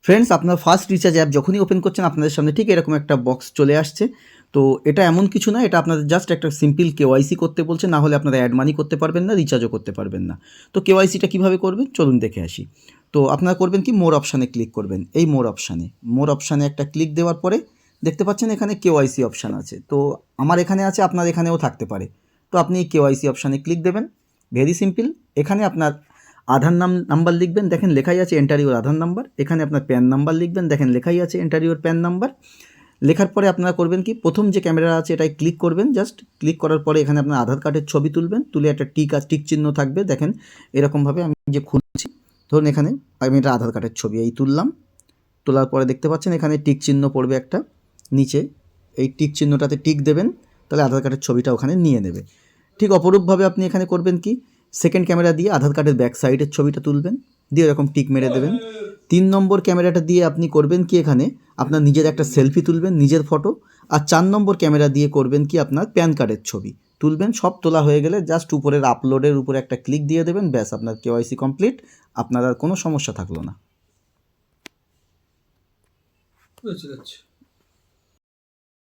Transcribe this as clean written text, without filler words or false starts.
Friends, আপনার first recharge app যখনই open করছেন আপনাদের সামনে ঠিক এরকম একটা বক্স চলে আসছে। তো এটা এমন কিছু না, এটা আপনাদের জাস্ট একটা সিম্পল কেওয়াইসি করতে বলছে, না হলে আপনারা অ্যাড মানি করতে পারবেন না, রিচার্জও করতে পারবেন না। তো কেওয়াইসিটা কীভাবে করবেন চলুন দেখে আসি। তো আপনারা করবেন কি, মোর অপশানে ক্লিক করবেন। এই মোর অপশানে একটা ক্লিক দেওয়ার পরে দেখতে পাচ্ছেন এখানে কেওয়াইসি অপশান আছে। তো আমার এখানে আছে, আপনার এখানেও থাকতে পারে। তো আপনি এই কেওয়াইসি অপশানে ক্লিক দেবেন। Very simple. এখানে আপনার আধার নাম্বার লিখবেন, দেখেন লেখাই আছে এন্টার ইউর আধার নাম্বার। এখানে আপনার প্যান নাম্বার লিখবেন, দেখেন লেখাই আছে এন্টার ইউর প্যান নাম্বার। লেখার পরে আপনারা করবেন কি, প্রথম যে ক্যামেরা আছে এটাই ক্লিক করবেন। জাস্ট ক্লিক করার পরে এখানে আপনার আধার কার্ডের ছবি তুলবেন, তুলে একটা টিক চিহ্ন থাকবে, দেখেন এরকমভাবে আমি যে খুলছি, ধরুন এখানে আমি এটা আধার কার্ডের ছবি এই তুললাম। তোলার পরে দেখতে পাচ্ছেন এখানে টিক চিহ্ন পড়বে একটা নিচে, এই টিক চিহ্নটাতে টিক দেবেন, তাহলে আধার কার্ডের ছবিটা ওখানে নিয়ে নেবে। ঠিক অপরূপভাবে আপনি এখানে করবেন কি, সেকেন্ড ক্যামেরা দিয়ে আধার কার্ডের ব্যাক সাইডের ছবিটা তুলবেন, দিয়ে এরকম টিক মেরে দেবেন। 3 নম্বর ক্যামেরাটা দিয়ে আপনি করবেন কি, এখানে আপনার নিজের একটা সেলফি তুলবেন, নিজের ফটো। আর 4 নম্বর ক্যামেরা দিয়ে করবেন কি, আপনার প্যান কার্ডের ছবি তুলবেন। সব তোলা হয়ে গেলে জাস্ট উপরের আপলোডের উপরে একটা ক্লিক দিয়ে দেবেন, ব্যাস আপনার কেওয়াইসি কমপ্লিট। আপনার আর কোনো সমস্যা থাকলো না।